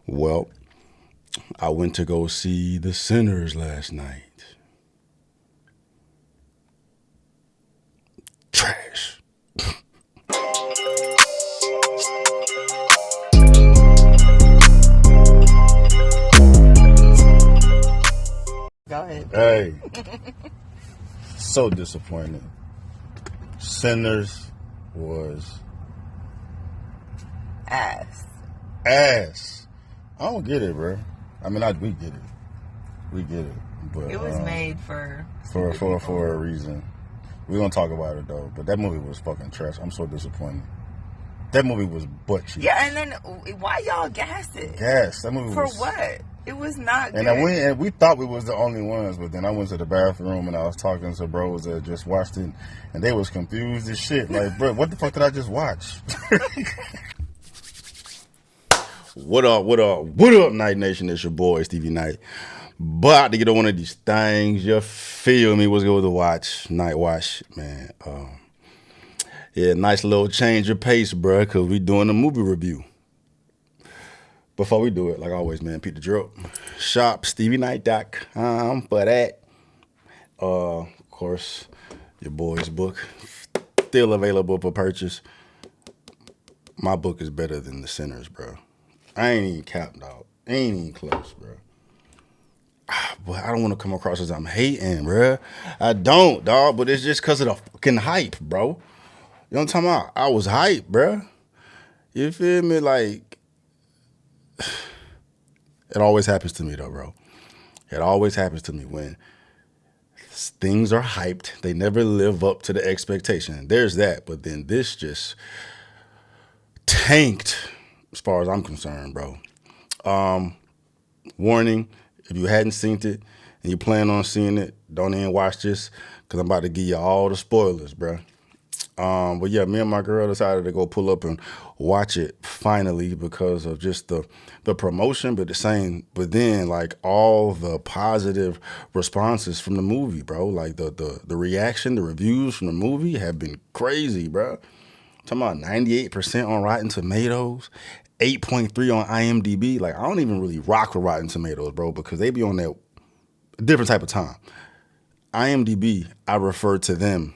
Well, I went to go see The Sinners last night. Trash. Go ahead. Hey, so disappointed. Sinners was Ass. ass. I don't get it, bro. I mean, we get it. We get it. But It was made for for a reason. We're gonna talk about it though. But that movie was fucking trash. I'm so disappointed. That movie was butt cheeks. Yeah, and then why y'all gas it? Gas. That movie For was what? It was not good. And we thought we was the only ones, but then I went to the bathroom and I was talking to bros that just watched it, and they was confused as shit. Like, bro, what the fuck did I just watch? What up, Night Nation? It's your boy, Stevie Knight. About to get on one of these things. You feel me? What's good to watch? Night Watch, man. Yeah, nice little change of pace, bro, because we doing a movie review. Before we do it, like always, man, Pete the Drill. Shop StevieKnight.com for that. Of course, your boy's book still available for purchase. My book is better than The Sinners, bro. I ain't even capped out. Ain't even close, bro. But I don't want to come across as I'm hating, bro. I don't, dog. But it's just because of the fucking hype, bro. You know what I'm talking about? I was hyped, bro. You feel me? Like, it always happens to me, though, bro. It always happens to me when things are hyped. They never live up to the expectation. There's that. But then this just tanked as far as I'm concerned, bro. Warning, if you hadn't seen it and you plan on seeing it, don't even watch this because I'm about to give you all the spoilers, bro. But yeah, me and my girl decided to go pull up and watch it finally because of just the promotion, but but then like all the positive responses from the movie, bro. Like the reaction, the reviews from the movie have been crazy, bro. I'm talking about 98% on Rotten Tomatoes, 8.3 on IMDb. Like, I don't even really rock with Rotten Tomatoes, bro, because they be on that different type of time. IMDb, I refer to them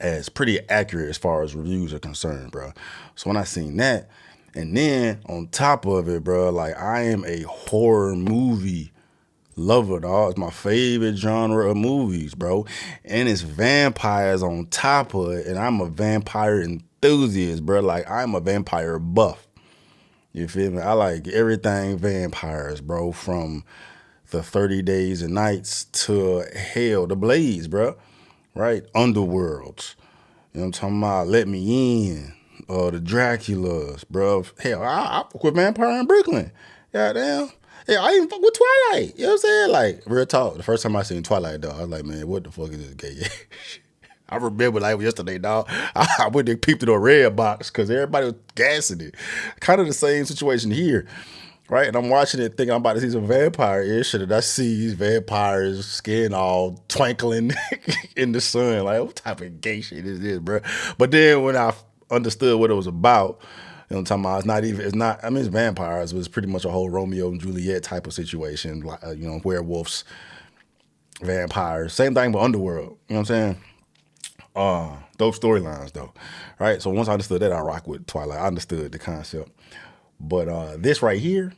as pretty accurate as far as reviews are concerned, bro. So when I seen that, and then on top of it, bro, like I am a horror movie lover, dog. It's my favorite genre of movies, bro. And it's vampires on top of it, and I'm a vampire enthusiast, bro. Like I'm a vampire buff. You feel me? I like everything vampires, bro, from the 30 Days and Nights to hell, the Blades, bro. Right? Underworlds. You know what I'm talking about? Let Me In. The Draculas, bro. Hell, I fuck with Vampire in Brooklyn. Goddamn. Yeah, I even fuck with Twilight. You know what I'm saying? Like, real talk. The first time I seen Twilight, dog, I was like, man, what the fuck is this gay? I remember like yesterday, dog. I went and peeped through a red box because everybody was gassing it. Kind of the same situation here, right? And I'm watching it thinking I'm about to see some vampire shit, and I see these vampires' skin all twinkling in the sun. Like, what type of gay shit is this, bro? But then when I understood what it was about, you know what I'm talking about? I mean, it's vampires, but it's pretty much a whole Romeo and Juliet type of situation, like, werewolves, vampires. Same thing with Underworld, you know what I'm saying? Those storylines though, right? So once I understood that, I rock with Twilight. I understood the concept. But this right here,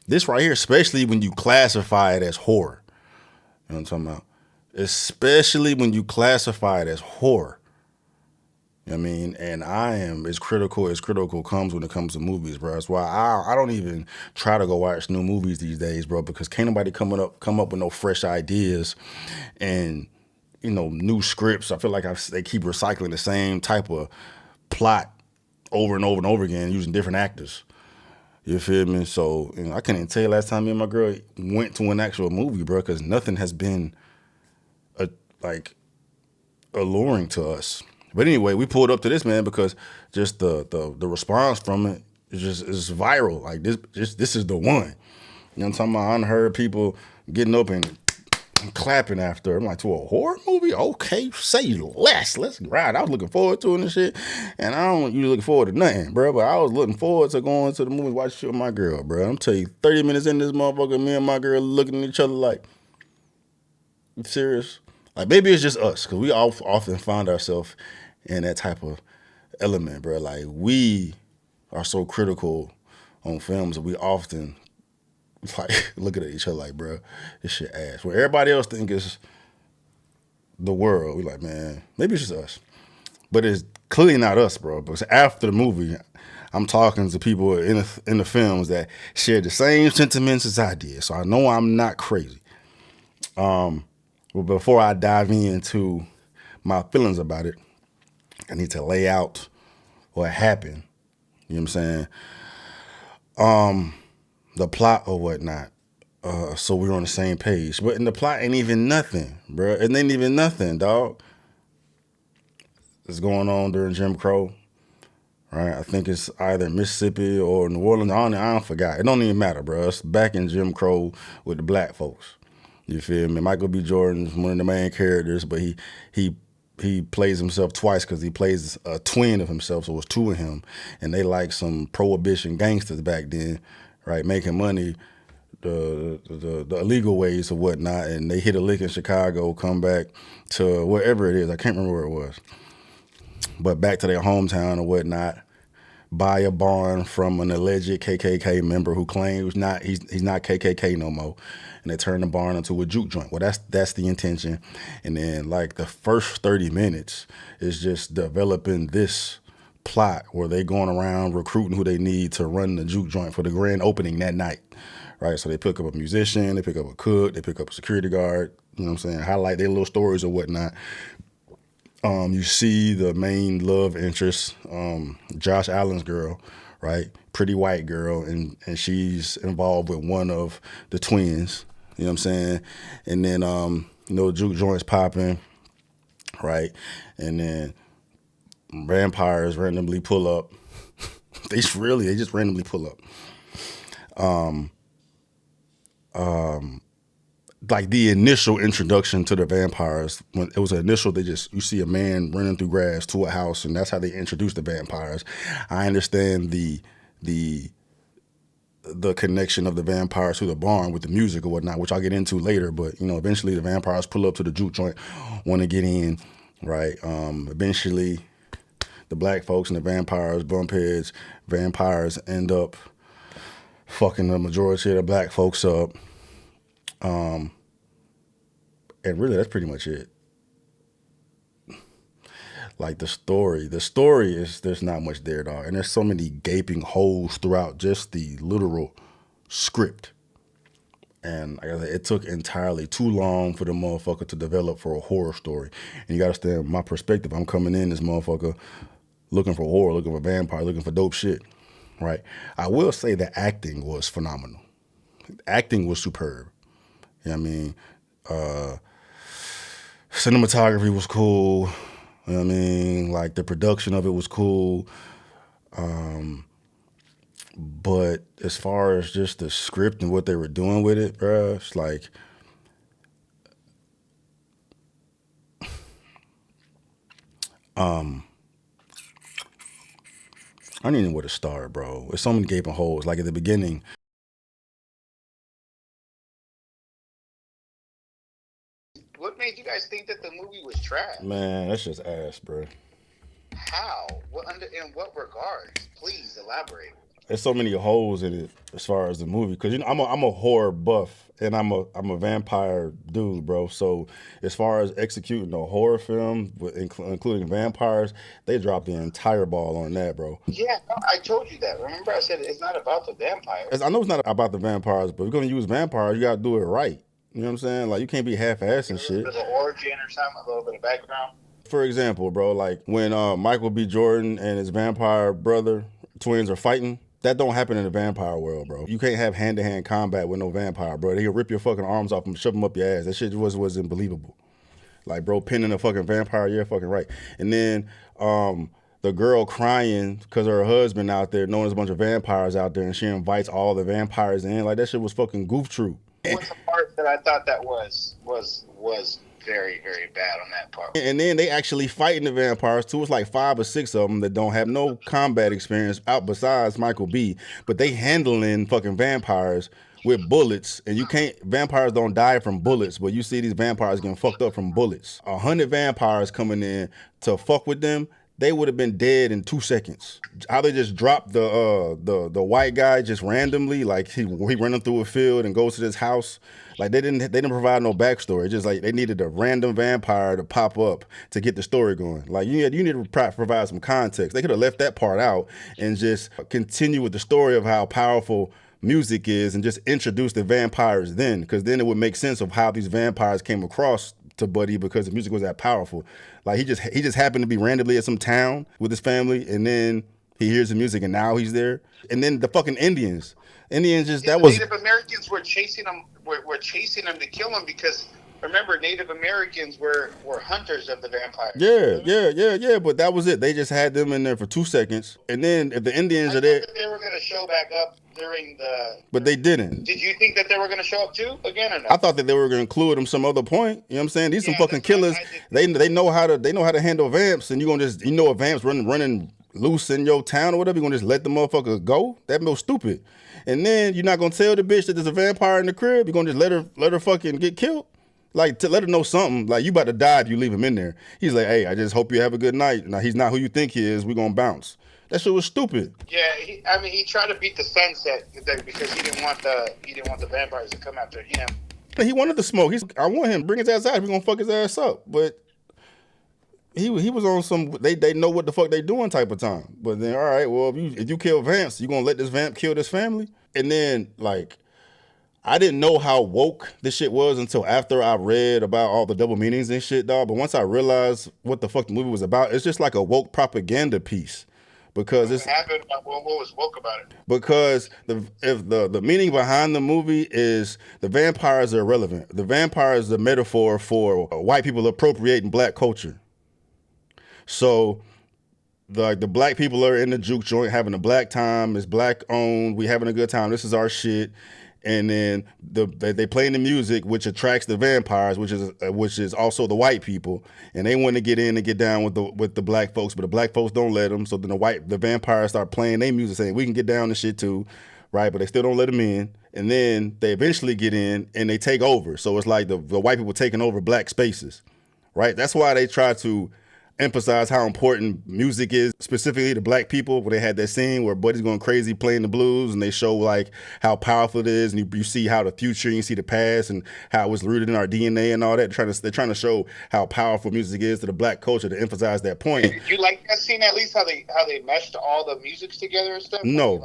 especially when you classify it as horror, you know what I'm talking about? Especially when you classify it as horror. You know what I mean? And I am as critical comes when it comes to movies, bro. That's why I don't even try to go watch new movies these days, bro, because can't nobody come up with no fresh ideas and new scripts. I feel like they keep recycling the same type of plot over and over and over again using different actors. You feel me? So I can't even tell you last time me and my girl went to an actual movie, bro, because nothing has been like alluring to us. But anyway, we pulled up to this, man, because just the response from it is viral. Like this is the one. You know what I'm talking about? I heard people getting up and clapping after. I'm like, to a horror movie? Okay, say less. Let's ride. I was looking forward to it and shit. And I don't usually look forward to nothing, bro. But I was looking forward to going to the movie, watch shit with my girl, bro. I'm telling you, 30 minutes in this motherfucker, me and my girl looking at each other like, you serious? Like, maybe it's just us, because we all often find ourselves in that type of element, bro. Like, we are so critical on films that we often like looking at each other like, bro, this shit ass. Where everybody else think it's the world, we like, man, maybe it's just us. But it's clearly not us, bro. Because after the movie, I'm talking to people in the films that share the same sentiments as I did. So I know I'm not crazy. But before I dive into my feelings about it, I need to lay out what happened. You know what I'm saying? The plot or whatnot. So we're on the same page. But in the plot ain't even nothing, bro. It ain't even nothing, dog. It's going on during Jim Crow, right? I think it's either Mississippi or New Orleans. I don't forgot. It don't even matter, bro. It's back in Jim Crow with the black folks. You feel me? Michael B. Jordan's one of the main characters, but he plays himself twice because he plays a twin of himself, so it's two of him, and they like some prohibition gangsters back then, right? Making money the illegal ways or whatnot, and they hit a lick in Chicago, come back to wherever it is. I can't remember where it was, but back to their hometown or whatnot. Buy a barn from an alleged KKK member who claims he's not KKK no more, and they turn the barn into a juke joint. Well, that's the intention, and then like the first 30 minutes is just developing this plot where they going around recruiting who they need to run the juke joint for the grand opening that night, right? So they pick up a musician, they pick up a cook, they pick up a security guard. You know what I'm saying? Highlight their little stories or whatnot. You see the main love interest, Josh Allen's girl, right? Pretty white girl, and she's involved with one of the twins. You know what I'm saying? And then juke joints popping, right? And then vampires randomly pull up. they just randomly pull up. Like the initial introduction to the vampires, when it was initial, you see a man running through grass to a house, and that's how they introduced the vampires. I understand the connection of the vampires to the barn with the music or whatnot, which I'll get into later. But eventually the vampires pull up to the juke joint, want to get in, right? Eventually, the black folks and the vampires bump heads. Vampires end up fucking the majority of the black folks up. And really, that's pretty much it. Like the story is, there's not much there, dog. And there's so many gaping holes throughout just the literal script. And like I said, it took entirely too long for the motherfucker to develop for a horror story. And you gotta understand my perspective. I'm coming in this motherfucker looking for horror, looking for vampire, looking for dope shit, right? I will say the acting was phenomenal. Acting was superb. You know what I mean? Cinematography was cool. You know what I mean? Like the production of it was cool. But as far as just the script and what they were doing with it, bruh, it's like, I don't even know where to start, bro. There's so many gaping holes. Like at the beginning, What made you guys think that the movie was trash? man, that's just ass, bro. How? In what regards? Please elaborate. There's so many holes in it as far as the movie, because I'm a horror buff and I'm a vampire dude, bro. So as far as executing a horror film, including vampires, they dropped the entire ball on that, bro. Yeah, no, I told you that. Remember, I said it's not about the vampires. I know it's not about the vampires, but if you're gonna use vampires, you gotta do it right. You know what I'm saying? Like you can't be half-assing Give a shit. little bit of origin or something, a little bit of background. For example, bro, like when Michael B. Jordan and his vampire brother twins are fighting, that don't happen in the vampire world, bro. You can't have hand-to-hand combat with no vampire, bro. He'll rip your fucking arms off and shove them up your ass. That shit wasn't believable. Like, bro, pinning a fucking vampire, you're fucking right. And then the girl crying because her husband out there, knowing there's a bunch of vampires out there, and she invites all the vampires in. Like, that shit was fucking goof true. What's the part that I thought that was very, very bad on that part. And then they actually fighting the vampires too. It's like 5 or 6 of them that don't have no combat experience out besides Michael B. But they handling fucking vampires with bullets, and you can't. Vampires don't die from bullets, but you see these vampires getting fucked up from bullets. 100 vampires coming in to fuck with them. They would have been dead in 2 seconds. How they just dropped the white guy just randomly, like he running through a field and goes to this house. Like they didn't provide no backstory. Just like they needed a random vampire to pop up to get the story going. Like you need to provide some context. They could have left that part out and just continue with the story of how powerful music is and just introduce the vampires then, because then it would make sense of how these vampires came across to Buddy, because the music was that powerful. Like he just happened to be randomly at some town with his family, and then he hears the music, and now he's there. And then the fucking Indians just that was Native Americans were chasing him. Were chasing him to kill him because remember Native Americans were hunters of the vampires. Yeah. But that was it. They just had them in there for 2 seconds, and then if the Indians are there, they were going to show back up during the. But they didn't. Did you think that they were going to show up too again or no? I thought that they were going to include them some other point. You know what I'm saying? These some fucking killers. They know how to handle vamps, and you gonna just a vamp's running loose in your town or whatever. You gonna just let the motherfucker go? That was stupid. And then you're not gonna tell the bitch that there's a vampire in the crib. You're gonna just let her fucking get killed. Like, to let her know something, like, you about to die if you leave him in there. He's like, hey, I just hope you have a good night. Now, he's not who you think he is. We're going to bounce. That shit was stupid. Yeah, he tried to beat the sunset because he didn't want the vampires to come after him. He wanted to smoke. I want him. Bring his ass out. We're going to fuck his ass up. But he was on some, they know what the fuck they doing type of time. But then, all right, well, if you kill vamps, you going to let this vamp kill this family? And then, like, I didn't know how woke this shit was until after I read about all the double meanings and shit, dog. But once I realized what the fuck the movie was about, it's just like a woke propaganda piece. Because what was woke about it? Because if the meaning behind the movie is the vampires are irrelevant. The vampire is the metaphor for white people appropriating black culture. So the black people are in the juke joint having a black time. It's black owned. We having a good time. This is our shit. And then they playing the music, which attracts the vampires, which is also the white people, and they want to get in and get down with the black folks, but the black folks don't let them. So then the vampires start playing their music, saying we can get down and shit too, right? But they still don't let them in. And then they eventually get in and they take over. So it's like the white people taking over black spaces, right? That's why they try to emphasize how important music is, specifically to black people, where they had that scene where Buddy's going crazy playing the blues, and they show like how powerful it is, and you see how the future, and you see the past, and how it was rooted in our DNA and all that. They're trying to show how powerful music is to the black culture to emphasize that point. Did you like that scene at least, how they meshed all the musics together and stuff? No,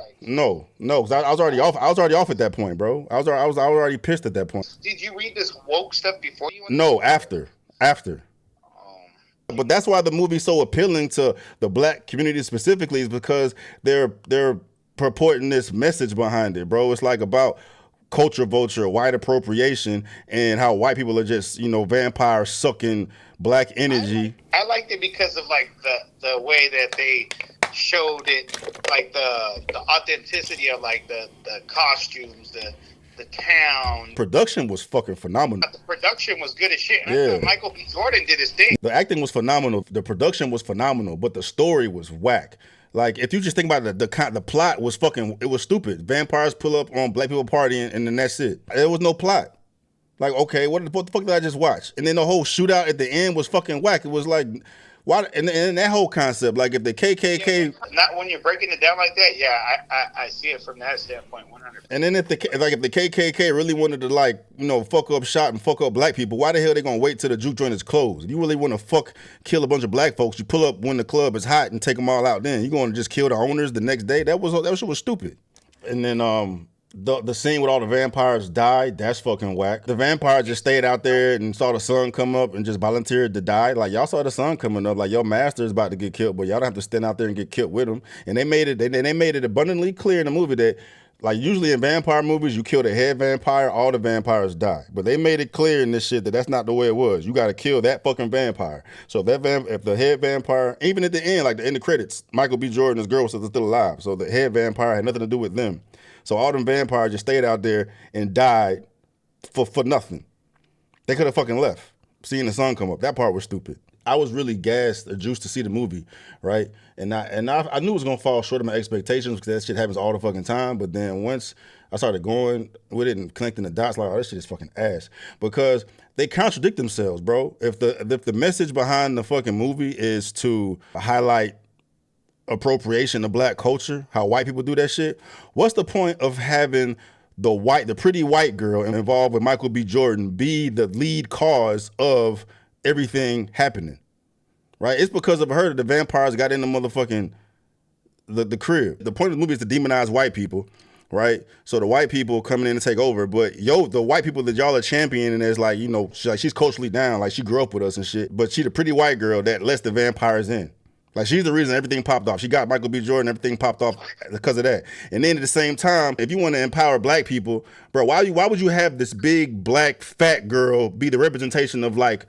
because I was already off. I was already off at that point, bro. I was already pissed at that point. Did you read this woke stuff before you went? No, after. But that's why the movie's so appealing to the black community specifically, is because they're purporting this message behind it, bro. It's like about culture vulture, white appropriation, and how white people are just, vampires sucking black energy. I liked it because of like the way that they showed it, like the authenticity of like the costumes, the town. Production was fucking phenomenal. The production was good as shit. And yeah. I thought Michael B. Jordan did his thing. The acting was phenomenal. The production was phenomenal, but the story was whack. Like, if you just think about it, the plot was it was stupid. Vampires pull up on black people partying, and then that's it. There was no plot. Like, okay, what the fuck did I just watch? And then the whole shootout at the end was fucking whack. It was like, why? And that whole concept, like if the KKK, not when you're breaking it down like that, yeah, I see it from that standpoint, 100%. And then if the KKK really wanted to fuck up shop and fuck up black people, why the hell they gonna wait till the juke joint is closed? If you really want to kill a bunch of black folks, you pull up when the club is hot and take them all out. Then you gonna just kill the owners the next day? That shit was stupid. And then the scene with all the vampires died, that's fucking whack. The vampire just stayed out there and saw the sun come up and just volunteered to die. Like, y'all saw the sun coming up, like your master is about to get killed, but y'all don't have to stand out there and get killed with him. And they made it abundantly clear in the movie that, like, usually in vampire movies, you kill the head vampire, all the vampires die. But they made it clear in this shit that that's not the way it was. You got to kill that fucking vampire. So if the head vampire, even at the end, like in the credits, Michael B. Jordan, his girl was still alive. So the head vampire had nothing to do with them. So all them vampires just stayed out there and died for nothing. They could have fucking left. Seeing the sun come up, that part was stupid. I was really gassed or juiced to see the movie, right? And I knew it was gonna fall short of my expectations because that shit happens all the fucking time. But then once I started going with it and connecting the dots, like, oh, this shit is fucking ass. Because they contradict themselves, bro. If the message behind the fucking movie is to highlight appropriation of black culture, how white people do that shit, what's the point of having the pretty white girl involved with Michael B. Jordan be the lead cause of everything happening, right? It's because of her that the vampires got in the motherfucking the crib. The point of the movie is to demonize white people, right? So the white people coming in to take over, but the white people that y'all are championing is like, you know, she's culturally down, like she grew up with us and shit, but she the pretty white girl that lets the vampires in. Like, she's the reason everything popped off. She got Michael B. Jordan, everything popped off because of that. And then at the same time, if you want to empower black people, bro, why would you have this big black fat girl be the representation of like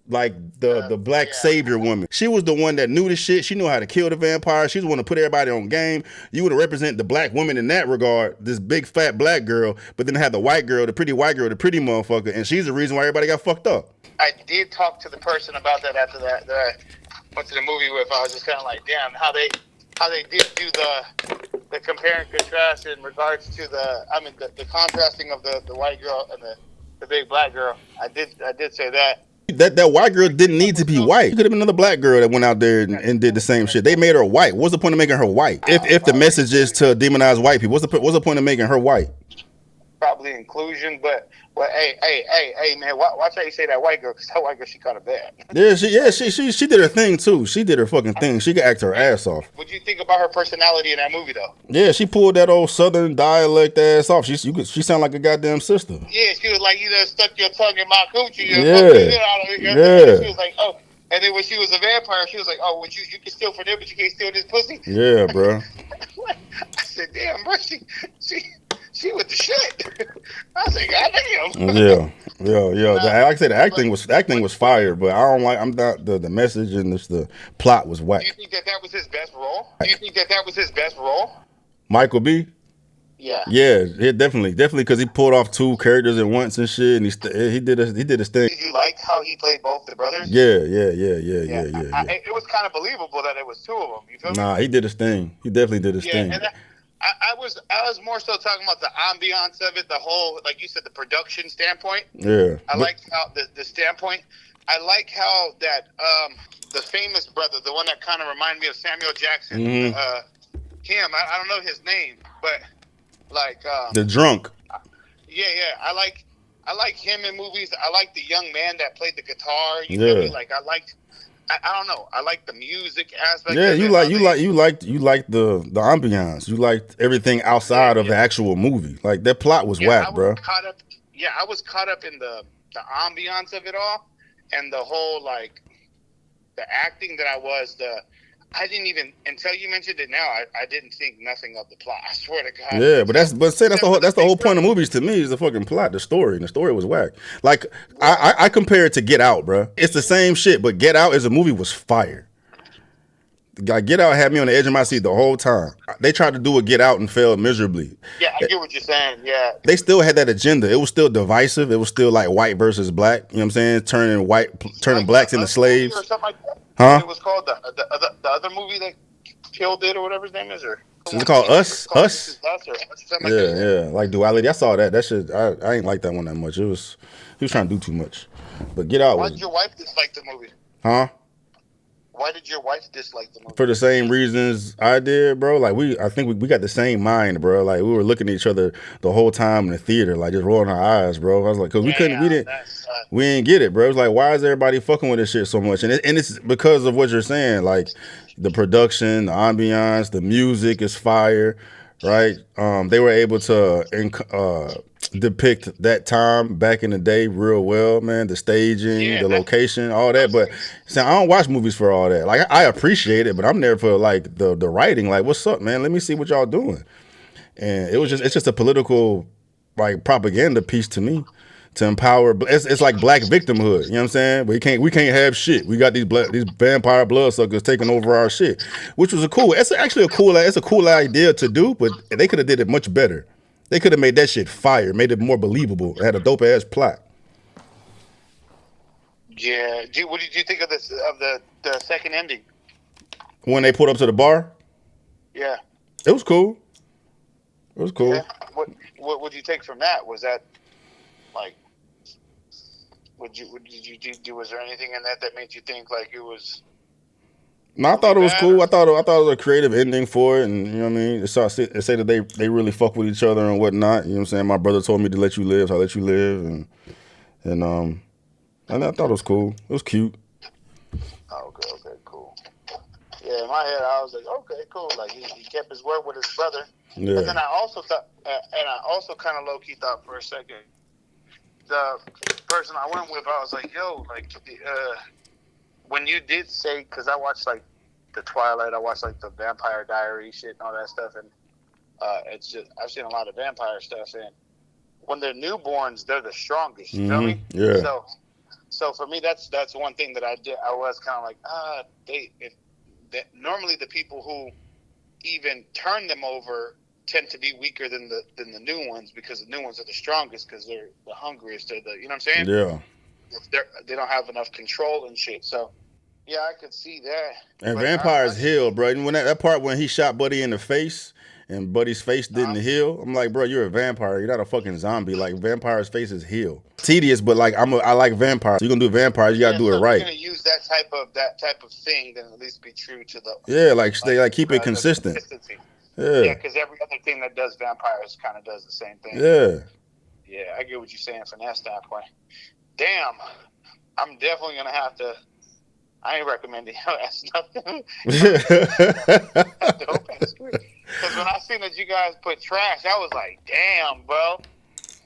the black savior woman? She was the one that knew the shit. She knew how to kill the vampire. She was the one to put everybody on game. You would represent the black woman in that regard, this big fat black girl, but then have the white girl, the pretty white girl, the pretty motherfucker, and she's the reason why everybody got fucked up. I did talk to the person about that after that I went to the movie with. I was just kind of like, damn, how they did do the compare and contrast in regards to the contrasting of the white girl and the big black girl. I did say that. That white girl didn't need to be white. It could have been another black girl that went out there and did the same shit. They made her white. What's the point of making her white? If the message is to demonize white people, what's the point of making her white? Probably inclusion, but hey, man, watch how you say that white girl, because that white girl, she kind of bad. She did her thing too. She did her fucking thing. She could act her ass off. What'd you think about her personality in that movie, though? Yeah, she pulled that old southern dialect ass off. She sound like a goddamn sister. Yeah, she was like, you done stuck your tongue in my coochie. Yeah. She was like, oh. And then when she was a vampire, she was like, oh, well, you can steal from them, but you can't steal this pussy. Yeah, bro. I said, damn, bro, she with the shit. I said, goddamn. Yeah. Like I said, the acting was fire, but I'm not the message and the plot was whack. Do you think that was his best role? Michael B? Yeah, definitely, because he pulled off two characters at once and shit, and he did his thing. Did you like how he played both the brothers? Yeah. It was kind of believable that it was two of them. You feel me? Nah, he did his thing. He definitely did his thing. And I was more so talking about the ambiance of it, the whole, like you said, the production standpoint. Yeah. I liked how the standpoint. I like how that the famous brother, the one that kind of reminded me of Samuel Jackson, him. I don't know his name, but like the drunk. Yeah. I like him in movies. I like the young man that played the guitar. You feel me? Like I don't know. I like the music aspect. Yeah, you liked the ambiance. You liked everything outside of the actual movie. Like that plot was whack, bro. I was caught up in the ambiance of it all, and the whole like the acting that I didn't even, until you mentioned it now, I didn't think nothing of the plot. I swear to God. Yeah, but that's the whole point of movies to me is the fucking plot, the story, and the story was whack. Like I compare it to Get Out, bro. It's the same shit, but Get Out as a movie was fire. Like Get Out had me on the edge of my seat the whole time. They tried to do a Get Out and failed miserably. Yeah, I get what you're saying. Yeah. They still had that agenda. It was still divisive. It was still like white versus black. You know what I'm saying? Turning blacks into slaves. Or something like that. Huh? It was called the other movie that killed it or whatever his name is, or is it called Us? Us? Yeah, like Duality. I saw that. That shit. I ain't like that one that much. He was trying to do too much. But Get Out. Why did your wife dislike the movie? Huh? Why did your wife dislike the movie? For the same reasons I did, bro. Like I think we got the same mind, bro. Like we were looking at each other the whole time in the theater, like just rolling our eyes, bro. I was like, cause we didn't get it, bro. It's like, why is everybody fucking with this shit so much? And it's because of what you're saying, like the production, the ambiance, the music is fire, right? They were able to depict that time back in the day real well, man. The staging, the location, all that. But I don't watch movies for all that. Like I appreciate it, but I'm there for like the writing. Like, what's up, man? Let me see what y'all doing. And it's just a political like propaganda piece to me to empower. It's like black victimhood. You know what I'm saying? But we can't have shit. We got these vampire bloodsuckers taking over our shit, which was it's a cool idea to do, but they could have did it much better. They could have made that shit fire, made it more believable. It had a dope ass plot. Yeah. What did you think of this of the second ending? When they put up to the bar, Yeah. it was cool. It was Yeah. cool. What would you take from that? Was that like? What did you do? Was there anything in that made you think like it was? No, I thought it was cool. I thought it was a creative ending for it, and you know what I mean. It say that they really fuck with each other and whatnot. You know what I'm saying? My brother told me to let you live, so I let you live, and I thought it was cool. It was cute. Oh, okay, cool. Yeah, in my head, I was like, okay, cool. Like he kept his word with his brother. Yeah. And then I also thought, and I also kind of low key thought for a second, the person I went with, I was like, yo, like when you did say, because I watched like the Twilight, I watched like the Vampire Diary shit and all that stuff, and it's just I've seen a lot of vampire stuff, and when they're newborns, they're the strongest. You feel me? Yeah. So for me, that's one thing that I did. I was kind of like, normally the people who even turn them over tend to be weaker than the new ones, because the new ones are the strongest because they're the hungriest. They're you know what I'm saying? Yeah. They don't have enough control and shit. So yeah, I could see that. And vampires heal, bro. And when that part when he shot Buddy in the face and Buddy's face didn't heal, I'm like, bro, you're a vampire. You're not a fucking zombie. Like vampires' faces heal. Tedious, but like I like vampires. You're gonna do vampires, you gotta do it right. If you're gonna use that type of thing, then at least be true to the keep it consistent. Yeah, because every other thing that does vampires kind of does the same thing. Yeah. Yeah, I get what you're saying from that standpoint. Damn, I'm definitely gonna have to. I ain't recommending that's nothing. Because when I seen that you guys put trash, I was like, damn, bro.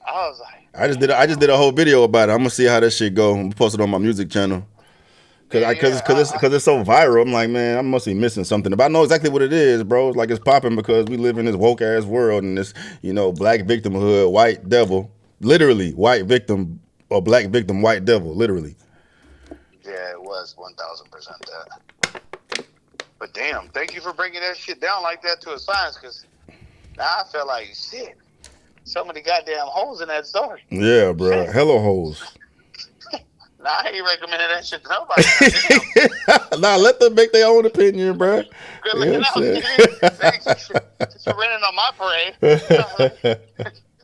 I was like, I just did a whole video about it. I'm gonna see how that shit go. I'm gonna post it on my music channel. Cause it's so viral. I'm like, man, I must be missing something. But I know exactly what it is, bro. It's like it's popping because we live in this woke ass world and this, black victimhood, white devil, literally white victim or black victim, white devil, literally. Yeah, it was 1,000% that. But damn, thank you for breaking that shit down like that to a science, because now I feel like shit. So many goddamn holes in that story. Yeah, bro, hella holes. Nah, I ain't recommending that shit to nobody. Nah, let them make their own opinion, bro. Good looking out. Thanks for renting on my parade.